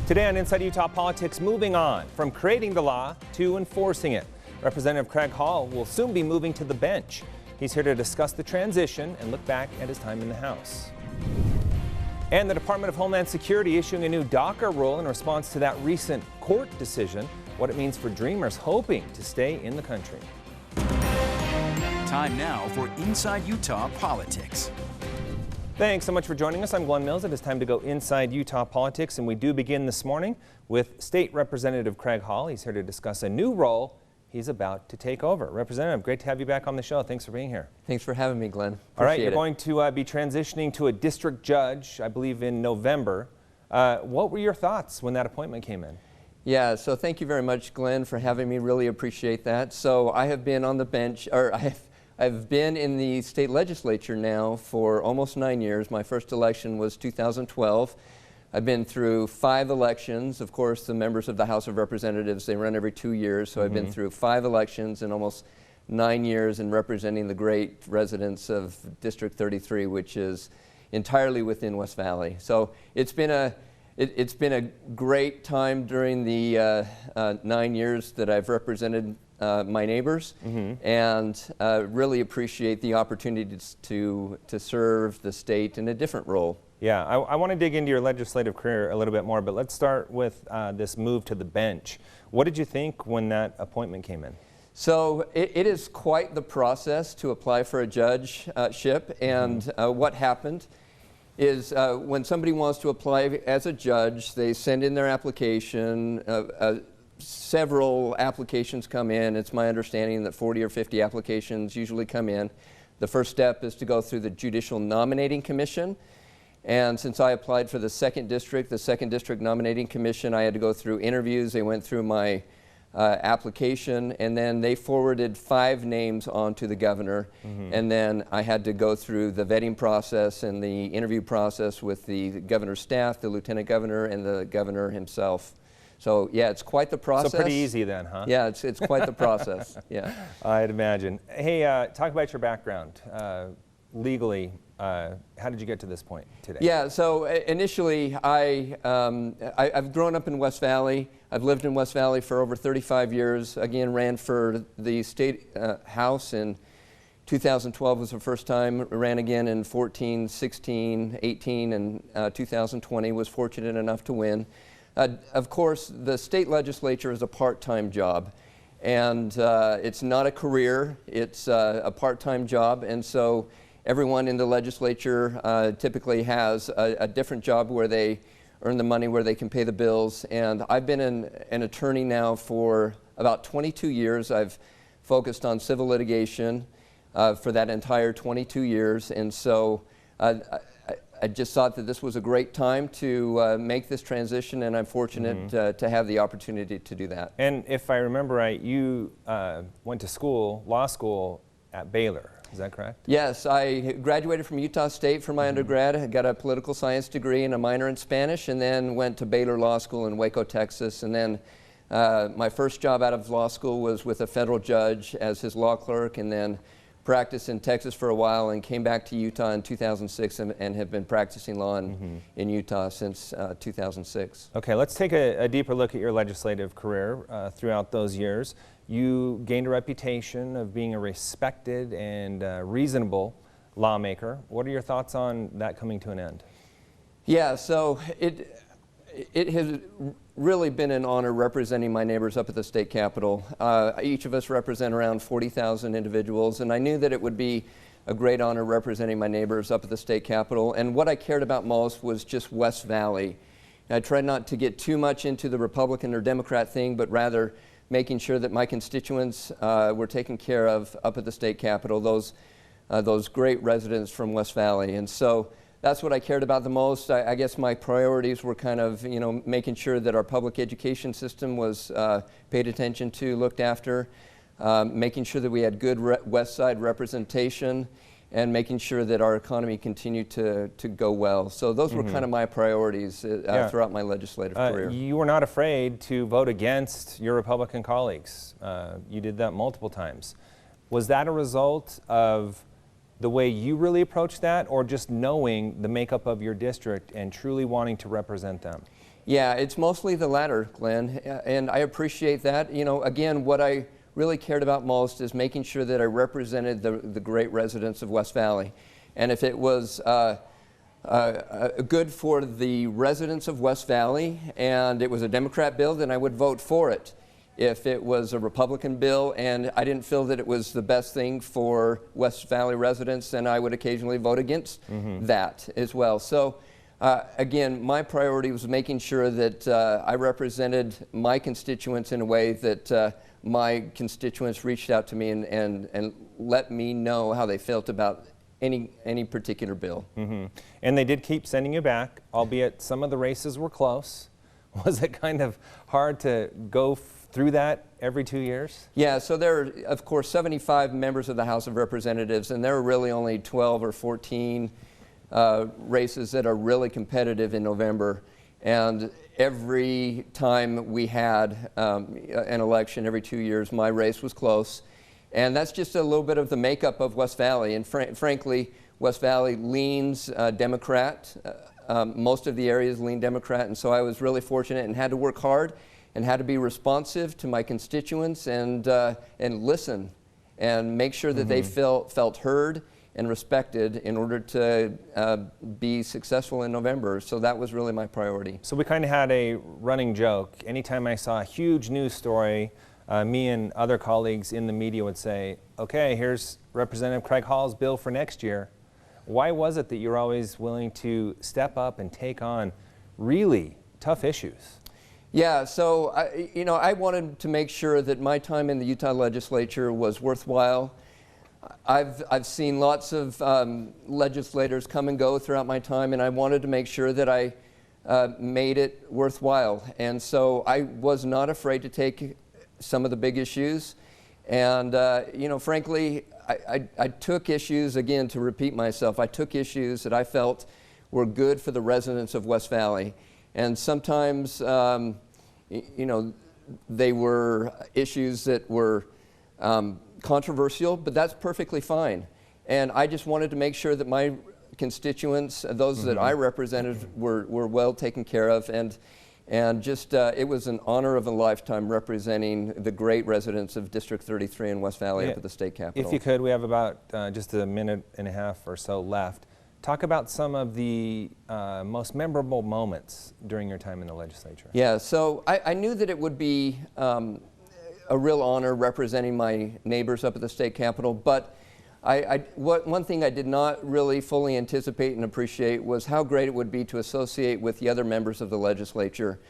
Today on Inside Utah Politics, moving on from creating the law to enforcing it. Representative Craig Hall will soon be moving to the bench. He's here to discuss the transition and look back at his time in the House. And the Department of Homeland Security issuing a new DACA rule in response to that recent court decision, what it means for dreamers hoping to stay in the country. Time now for Inside Utah Politics. Thanks so much for joining us. I'm Glenn Mills. It is time to go inside Utah politics, and we do begin this morning with State Representative Craig Hall. He's here to discuss a new role he's about to take over. Representative, great to have you back on the show. Thanks for being here. Thanks for having me, Glenn. All right, you're going to be transitioning to a district judge, I believe, in November. What were your thoughts when that appointment came in? Yeah, so thank you very much, Glenn, for having me. Really appreciate that. So I have been on the bench, or I've been in the state legislature now for almost 9 years. My first election was 2012. I've been through 5 elections. Of course, the members of the House of Representatives, they run every 2 years. So I've been through 5 elections in almost 9 years in representing the great residents of District 33, which is entirely within West Valley. So it's been a great time during the 9 years that I've represented my neighbors, and really appreciate the opportunity to serve the state in a different role. Yeah, I want to dig into your legislative career a little bit more, but let's start with this move to the bench. What did you think when that appointment came in? So it is quite the process to apply for a judgeship, and what happened is when somebody wants to apply as a judge, they send in their application. Several applications come in. It's my understanding that 40 or 50 applications usually come in. The first step is to go through the Judicial Nominating Commission. And since I applied for the second district nominating commission, I had to go through interviews. They went through my application, and then they forwarded 5 names on to the governor. And then I had to go through the vetting process and the interview process with the governor's staff, the lieutenant governor, and the governor himself. So yeah, it's quite the process. So pretty easy then, huh? Yeah, it's quite the process. Yeah. I'd imagine. Hey, talk about your background. Legally, how did you get to this point today? Yeah, so initially I've grown up in West Valley. I've lived in West Valley for over 35 years. Again, ran for the state house in 2012 was the first time. Ran again in 14, 16, 18, and 2020. Was fortunate enough to win. Of course, the state legislature is a part-time job, and it's not a career. It's a part-time job, and so everyone in the legislature typically has a different job where they earn the money, where they can pay the bills. And I've been an attorney now for about 22 years. I've focused on civil litigation for that entire 22 years, and so I just thought that this was a great time to make this transition, and I'm fortunate to have the opportunity to do that. And if I remember right, you went to school, law school at Baylor. Is that correct? Yes, I graduated from Utah State for my undergrad. I got a political science degree and a minor in Spanish, and then went to Baylor Law School in Waco, Texas. And then my first job out of law school was with a federal judge as his law clerk, and then practiced in Texas for a while and came back to Utah in 2006 and have been practicing law in Utah since 2006. Okay, let's take a deeper look at your legislative career throughout those years. You gained a reputation of being a respected and reasonable lawmaker. What are your thoughts on that coming to an end? Yeah, so it has really been an honor representing my neighbors up at the state capitol. Each of us represent around 40,000 individuals, and I knew that it would be a great honor representing my neighbors up at the state capitol. And what I cared about most was just West Valley. I tried not to get too much into the Republican or Democrat thing, but rather making sure that my constituents were taken care of up at the state capitol, those great residents from West Valley. And so that's what I cared about the most. I guess my priorities were kind of, making sure that our public education system was paid attention to, looked after, making sure that we had good West Side representation, and making sure that our economy continued to go well. So those were kind of my priorities throughout my legislative career. You were not afraid to vote against your Republican colleagues. You did that multiple times. Was that a result of the way you really approach that, or just knowing the makeup of your district and truly wanting to represent them? Yeah, it's mostly the latter, Glenn, and I appreciate that. You know, again, what I really cared about most is making sure that I represented the great residents of West Valley. And if it was good for the residents of West Valley and it was a Democrat bill, then I would vote for it. If it was a Republican bill and I didn't feel that it was the best thing for West Valley residents, then I would occasionally vote against that as well. So again, my priority was making sure that I represented my constituents in a way that my constituents reached out to me and let me know how they felt about any particular bill. And they did keep sending you back, albeit some of the races were close. Was it kind of hard to go through that every 2 years? Yeah, so there are, of course, 75 members of the House of Representatives, and there are really only 12 or 14 races that are really competitive in November. And every time we had an election, every 2 years, my race was close. And that's just a little bit of the makeup of West Valley. And frankly, West Valley leans Democrat. Most of the areas lean Democrat. And so I was really fortunate and had to work hard and had to be responsive to my constituents and listen and make sure that they felt heard and respected in order to be successful in November. So that was really my priority. So we kind of had a running joke. Anytime I saw a huge news story, me and other colleagues in the media would say, okay, here's Representative Craig Hall's bill for next year. Why was it that you're always willing to step up and take on really tough issues? Yeah, so I wanted to make sure that my time in the Utah legislature was worthwhile. I've seen lots of legislators come and go throughout my time, and I wanted to make sure that I made it worthwhile. And so I was not afraid to take some of the big issues. And frankly, I took issues, again, to repeat myself, I took issues that I felt were good for the residents of West Valley. And sometimes, they were issues that were controversial, but that's perfectly fine. And I just wanted to make sure that my constituents, those that I represented, were well taken care of. And just, it was an honor of a lifetime representing the great residents of District 33 in West Valley up at the state capitol. If you could, we have about just a minute and a half or so left. Talk about some of the most memorable moments during your time in the legislature. Yeah, so I knew that it would be a real honor representing my neighbors up at the state capitol, but one thing I did not really fully anticipate and appreciate was how great it would be to associate with the other members of the legislature,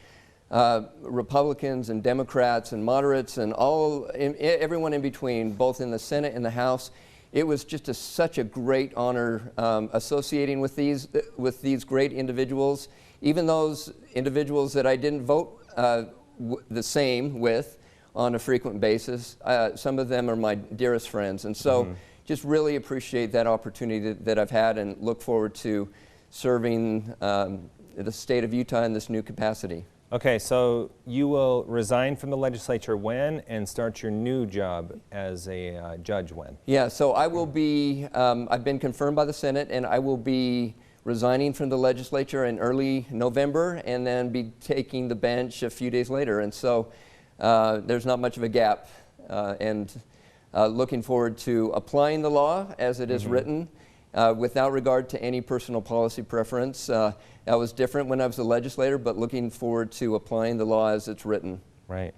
Republicans and Democrats and moderates and everyone in between, both in the Senate and the House. It was just such a great honor associating with these great individuals, even those individuals that I didn't vote the same with on a frequent basis. Some of them are my dearest friends, and so just really appreciate that opportunity that I've had and look forward to serving the state of Utah in this new capacity. Okay, so you will resign from the legislature when and start your new job as a judge when? Yeah, so I will be, I've been confirmed by the Senate, and I will be resigning from the legislature in early November and then be taking the bench a few days later. And so there's not much of a gap, and looking forward to applying the law as it is written without regard to any personal policy preference. That was different when I was a legislator, but looking forward to applying the law as it's written. Right.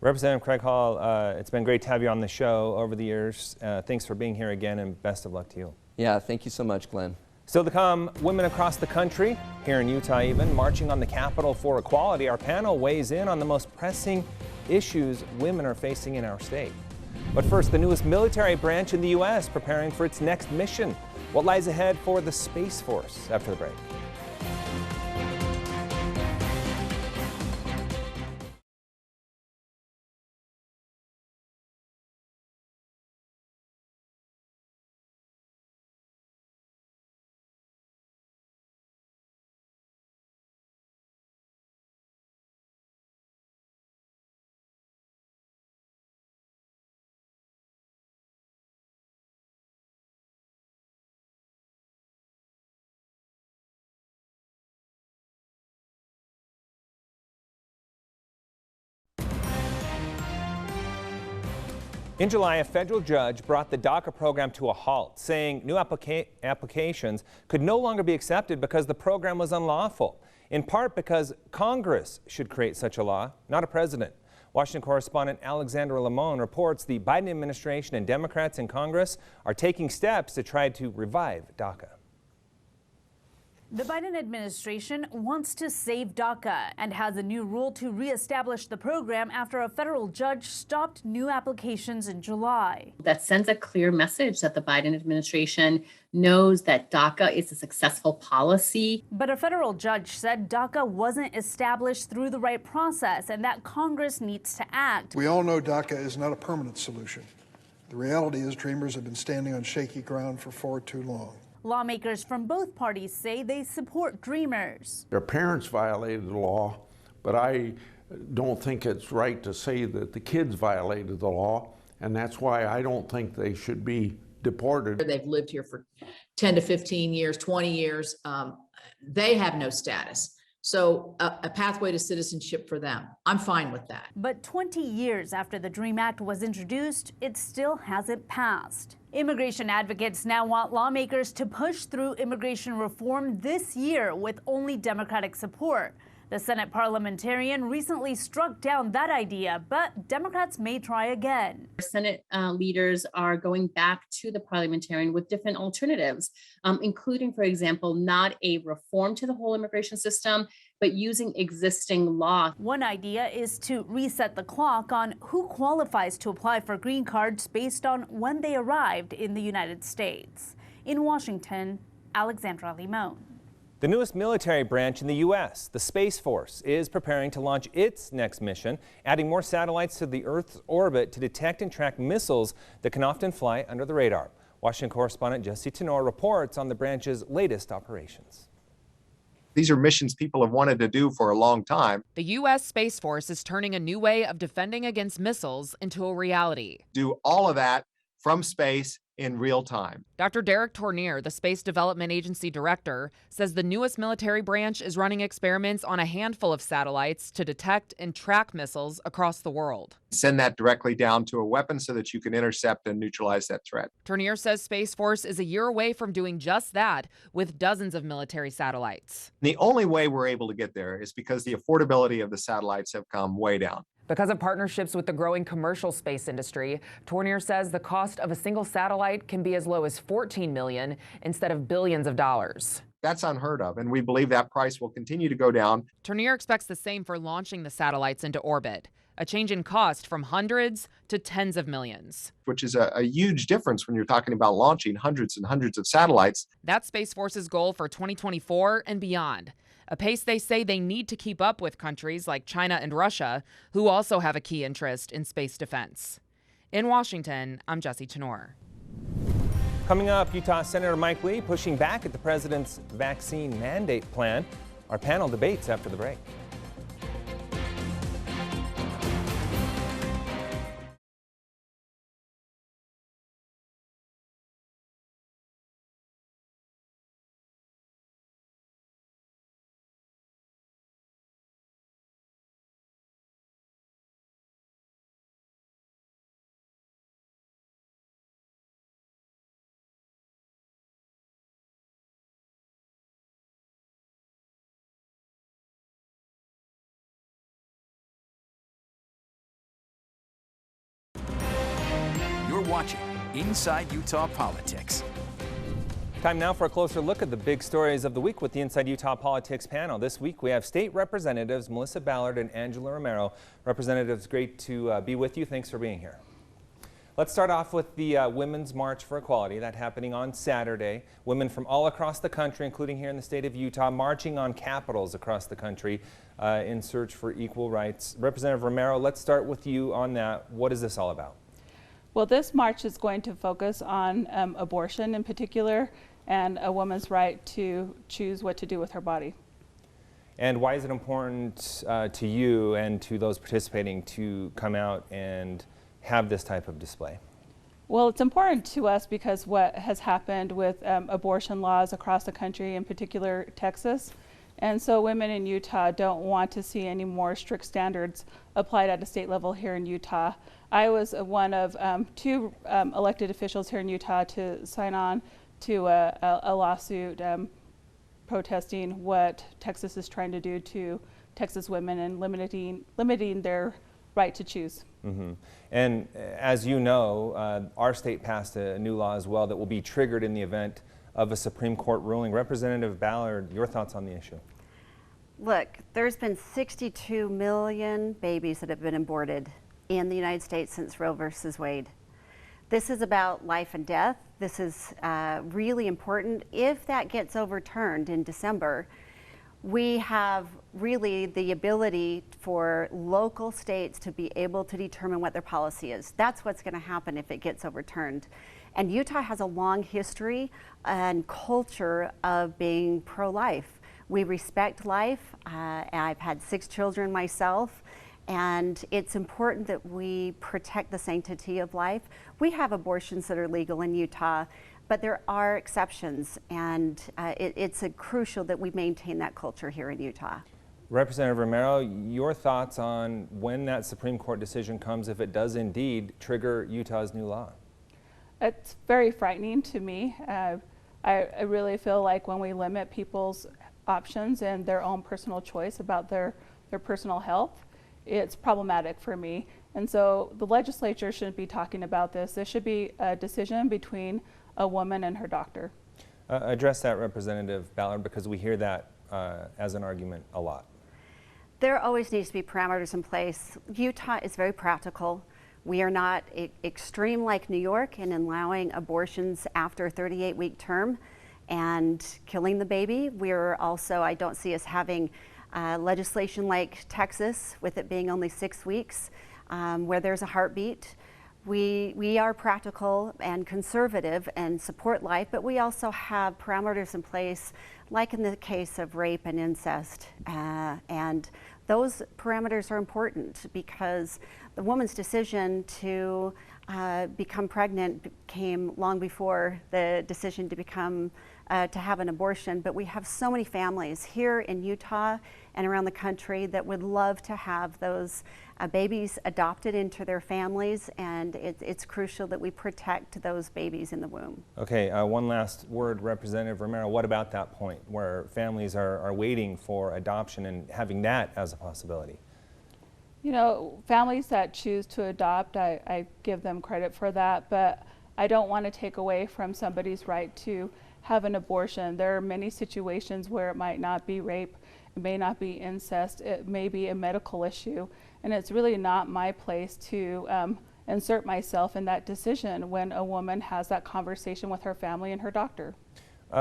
Representative Craig Hall, it's been great to have you on the show over the years. Thanks for being here again, and best of luck to you. Yeah, thank you so much, Glenn. Still to come, women across the country, here in Utah even, marching on the Capitol for equality. Our panel weighs in on the most pressing issues women are facing in our state. But first, the newest military branch in the U.S. preparing for its next mission. What lies ahead for the Space Force after the break? In July, a federal judge brought the DACA program to a halt, saying new applications could no longer be accepted because the program was unlawful, in part because Congress should create such a law, not a president. Washington correspondent Alexandra Limon reports the Biden administration and Democrats in Congress are taking steps to try to revive DACA. The Biden administration wants to save DACA and has a new rule to reestablish the program after a federal judge stopped new applications in July. That sends a clear message that the Biden administration knows that DACA is a successful policy. But a federal judge said DACA wasn't established through the right process and that Congress needs to act. We all know DACA is not a permanent solution. The reality is Dreamers have been standing on shaky ground for far too long. Lawmakers from both parties say they support Dreamers. Their parents violated the law, but I don't think it's right to say that the kids violated the law, and that's why I don't think they should be deported. They've lived here for 10 to 15 years, 20 years. They have no status. So a pathway to citizenship for them. I'm fine with that. But 20 years after the DREAM Act was introduced, it still hasn't passed. Immigration advocates now want lawmakers to push through immigration reform this year with only Democratic support. The Senate parliamentarian recently struck down that idea, but Democrats may try again. Senate leaders are going back to the parliamentarian with different alternatives, including, for example, not a reform to the whole immigration system, but using existing law. One idea is to reset the clock on who qualifies to apply for green cards based on when they arrived in the United States. In Washington, Alexandra Limon. The newest military branch in the U.S., the Space Force, is preparing to launch its next mission, adding more satellites to the Earth's orbit to detect and track missiles that can often fly under the radar. Washington correspondent Jesse Tenor reports on the branch's latest operations. These are missions people have wanted to do for a long time. The U.S. Space Force is turning a new way of defending against missiles into a reality. Do all of that from space in real time. Dr. Derek Tournier, the Space Development Agency director, says the newest military branch is running experiments on a handful of satellites to detect and track missiles across the world. Send that directly down to a weapon so that you can intercept and neutralize that threat. Tournier says Space Force is a year away from doing just that with dozens of military satellites. The only way we're able to get there is because the affordability of the satellites have come way down. Because of partnerships with the growing commercial space industry, Tournier says the cost of a single satellite can be as low as $14 million instead of billions of dollars. That's unheard of, and we believe that price will continue to go down. Tournier expects the same for launching the satellites into orbit, a change in cost from hundreds to tens of millions. Which is a huge difference when you're talking about launching hundreds and hundreds of satellites. That's Space Force's goal for 2024 and beyond. A pace they say they need to keep up with countries like China and Russia, who also have a key interest in space defense. In Washington, I'm Jesse Tenor. Coming up, Utah Senator Mike Lee pushing back at the president's vaccine mandate plan. Our panel debates after the break. You're watching Inside Utah Politics. Time now for a closer look at the big stories of the week with the Inside Utah Politics panel. This week we have State Representatives Melissa Ballard and Angela Romero. Representatives, great to be with you. Thanks for being here. Let's start off with the Women's March for Equality. That happening on Saturday. Women from all across the country, including here in the state of Utah, marching on capitals across the country in search for equal rights. Representative Romero, let's start with you on that. What is this all about? Well, this march is going to focus on abortion in particular and a woman's right to choose what to do with her body. And why is it important to you and to those participating to come out and have this type of display? Well, it's important to us because what has happened with abortion laws across the country, in particular Texas, And so women in Utah don't want to see any more strict standards applied at a state level here in Utah. I was one of 2 elected officials here in Utah to sign on to a lawsuit protesting what Texas is trying to do to Texas women and limiting their right to choose. Mm-hmm. And as you know, our state passed a new law as well that will be triggered in the event of a Supreme Court ruling. Representative Ballard, your thoughts on the issue? Look, there's been 62 million babies that have been aborted in the United States since Roe versus Wade. This is about life and death. This is really important. If that gets overturned in December, we have really the ability for local states to be able to determine what their policy is. That's what's going to happen if it gets overturned. And Utah has a long history and culture of being pro-life. We respect life. I've had 6 children myself, and it's important that we protect the sanctity of life. We have abortions that are legal in Utah, but there are exceptions, and it's crucial that we maintain that culture here in Utah. Representative Romero, your thoughts on when that Supreme Court decision comes, if it does indeed trigger Utah's new law? It's very frightening to me. I really feel like when we limit people's options and their own personal choice about their personal health, it's problematic for me. And so the legislature shouldn't be talking about this. This should be a decision between a woman and her doctor. Address that, Representative Ballard, because we hear that as an argument a lot. There always needs to be parameters in place. Utah is very practical. We are not extreme like New York in allowing abortions after a 38-week term and killing the baby. We're also, I don't see us having legislation like Texas with it being only 6 weeks where there's a heartbeat. We are practical and conservative and support life, but we also have parameters in place like in the case of rape and incest. And those parameters are important because the woman's decision to become pregnant came long before the decision to become to have an abortion. But we have so many families here in Utah and around the country that would love to have those babies adopted into their families, and it's crucial that we protect those babies in the womb. Okay, one last word, Representative Romero. What about that point where families are waiting for adoption and having that as a possibility? You know, families that choose to adopt, I give them credit for that, but I don't want to take away from somebody's right to have an abortion. There are many situations where it might not be rape, it may not be incest, it may be a medical issue, and it's really not my place to insert myself in that decision when a woman has that conversation with her family and her doctor.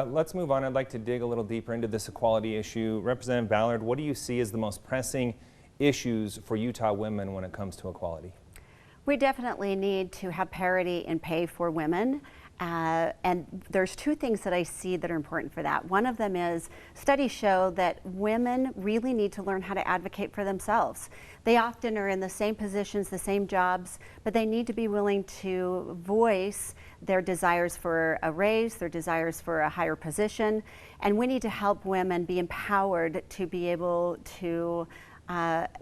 Let's move on. I'd like to dig a little deeper into this equality issue. Representative Ballard, what do you see as the most pressing issues for Utah women when it comes to equality? We definitely need to have parity in pay for women. And there's 2 things that I see that are important for that. One of them is studies show that women really need to learn how to advocate for themselves. They often are in the same positions, the same jobs, but they need to be willing to voice their desires for a raise, their desires for a higher position. And we need to help women be empowered to be able to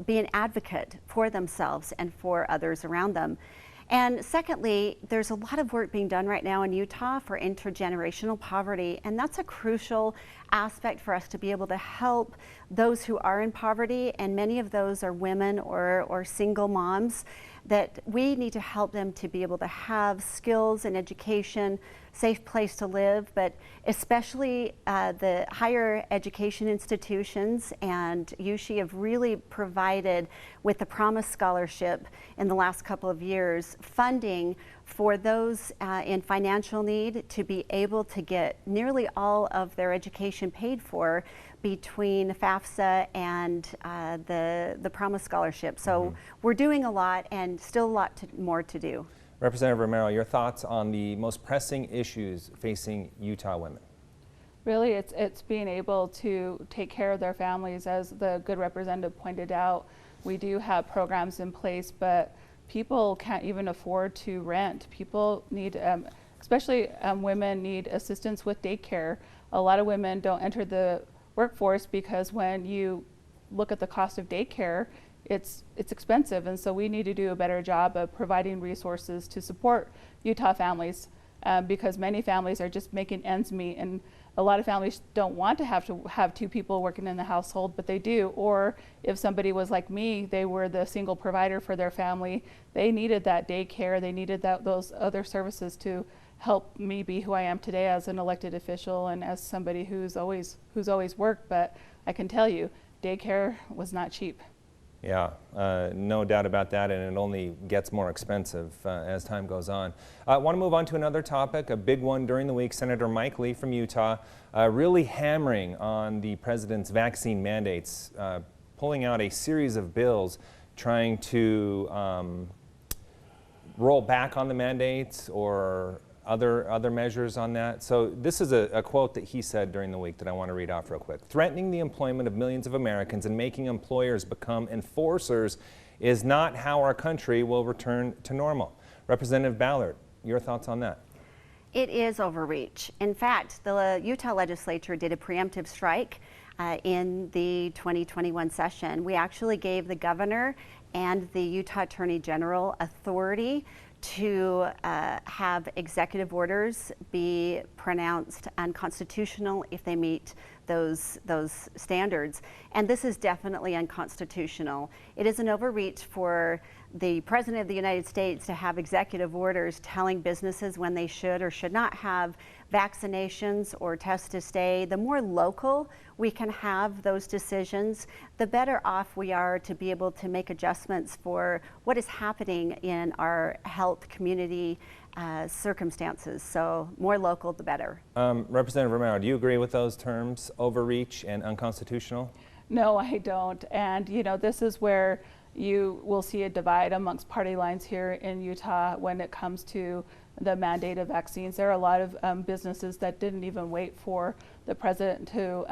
be an advocate for themselves and for others around them. And secondly, there's a lot of work being done right now in Utah for intergenerational poverty, and that's a crucial aspect for us to be able to help those who are in poverty, and many of those are women or single moms, that we need to help them to be able to have skills and education, safe place to live, but especially the higher education institutions and USHE have really provided with the Promise Scholarship in the last couple of years funding for those in financial need to be able to get nearly all of their education paid for between FAFSA and the Promise Scholarship. So we're doing a lot and still a lot more to do. Representative Romero, your thoughts on the most pressing issues facing Utah women? Really, it's being able to take care of their families. As the good representative pointed out, we do have programs in place, but people can't even afford to rent. People need, especially women, need assistance with daycare. A lot of women don't enter the workforce, because when you look at the cost of daycare, it's expensive, and so we need to do a better job of providing resources to support Utah families, because many families are just making ends meet, and a lot of families don't want to have two people working in the household, but they do. Or if somebody was like me, they were the single provider for their family, they needed that daycare, they needed those other services to help me be who I am today as an elected official and as somebody who's always worked. But I can tell you, daycare was not cheap. Yeah, no doubt about that, and it only gets more expensive as time goes on. I want to move on to another topic, a big one during the week. Senator Mike Lee from Utah really hammering on the president's vaccine mandates, pulling out a series of bills trying to roll back on the mandates or other measures on that. So this is a quote that he said during the week that I want to read off real quick. "Threatening the employment of millions of Americans and making employers become enforcers is not how our country will return to normal." Representative Ballard, your thoughts on that? It is overreach. In fact, the Utah legislature did a preemptive strike in the 2021 session. We actually gave the governor and the Utah Attorney General authority to have executive orders be pronounced unconstitutional if they meet those standards. And this is definitely unconstitutional. It is an overreach for the President of the United States to have executive orders telling businesses when they should or should not have vaccinations or test to stay. The more local we can have those decisions, the better off we are to be able to make adjustments for what is happening in our health community circumstances. So more local, the better. Representative Romero, do you agree with those terms, overreach and unconstitutional? No, I don't. And you know, this is where you will see a divide amongst party lines here in Utah when it comes to the mandate of vaccines. There are a lot of businesses that didn't even wait for the president to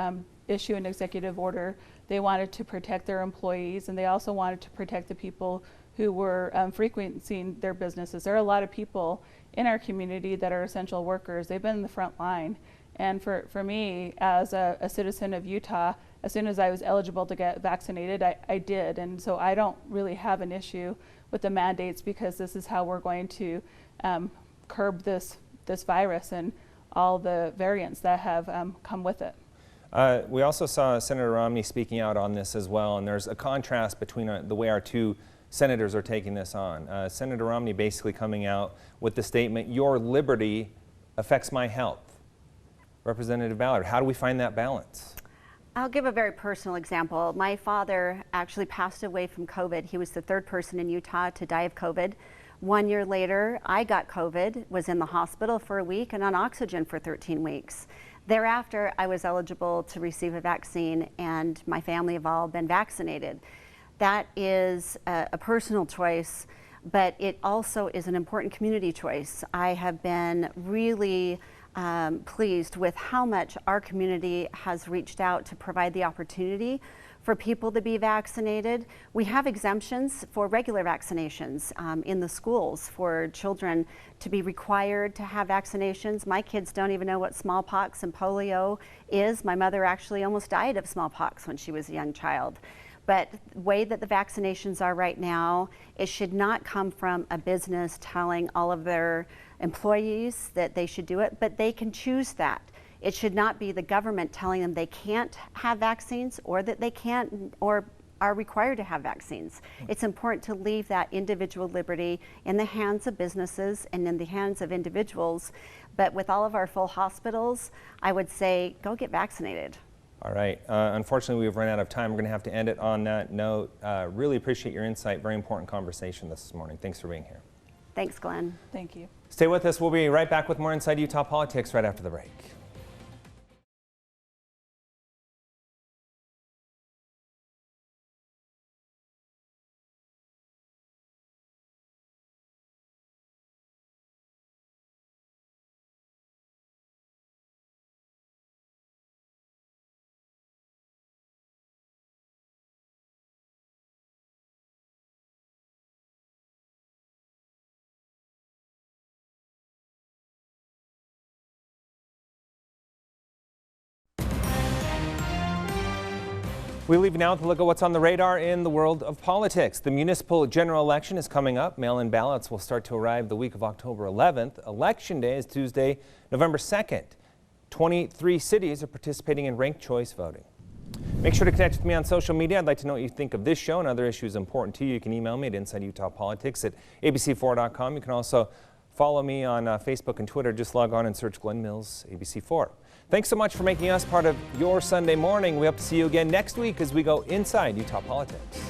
issue an executive order. They wanted to protect their employees, and they also wanted to protect the people who were frequenting their businesses. There are a lot of people in our community that are essential workers. They've been in the front line. And for me, as a citizen of Utah, as soon as I was eligible to get vaccinated, I did. And so I don't really have an issue with the mandates, because this is how we're going to curb this virus and all the variants that have come with it. We also saw Senator Romney speaking out on this as well, and there's a contrast between the way our two senators are taking this on. Senator Romney basically coming out with the statement, "Your liberty affects my health." Representative Ballard, how do we find that balance? I'll give a very personal example. My father actually passed away from COVID. He was the third person in Utah to die of COVID. 1 year later, I got COVID, was in the hospital for a week and on oxygen for 13 weeks. Thereafter, I was eligible to receive a vaccine, and my family have all been vaccinated. That is a personal choice, but it also is an important community choice. I have been really pleased with how much our community has reached out to provide the opportunity for people to be vaccinated. We have exemptions for regular vaccinations in the schools for children to be required to have vaccinations. My kids don't even know what smallpox and polio is. My mother actually almost died of smallpox when she was a young child. But the way that the vaccinations are right now, it should not come from a business telling all of their employees that they should do it, but they can choose that. It should not be the government telling them they can't have vaccines or that they can't or are required to have vaccines. It's important to leave that individual liberty in the hands of businesses and in the hands of individuals. But with all of our full hospitals, I would say go get vaccinated. All right. Unfortunately, we've run out of time. We're going to have to end it on that note. Really appreciate your insight. Very important conversation this morning. Thanks for being here. Thanks, Glenn. Thank you. Stay with us. We'll be right back with more Inside Utah Politics right after the break. We leave now to look at what's on the radar in the world of politics. The municipal general election is coming up. Mail-in ballots will start to arrive the week of October 11th. Election day is Tuesday, November 2nd. 23 cities are participating in ranked choice voting. Make sure to connect with me on social media. I'd like to know what you think of this show and other issues important to you. You can email me at InsideUtahPolitics@abc4.com. You can also follow me on Facebook and Twitter. Just log on and search Glenn Mills ABC4. Thanks so much for making us part of your Sunday morning. We hope to see you again next week as we go inside Utah politics.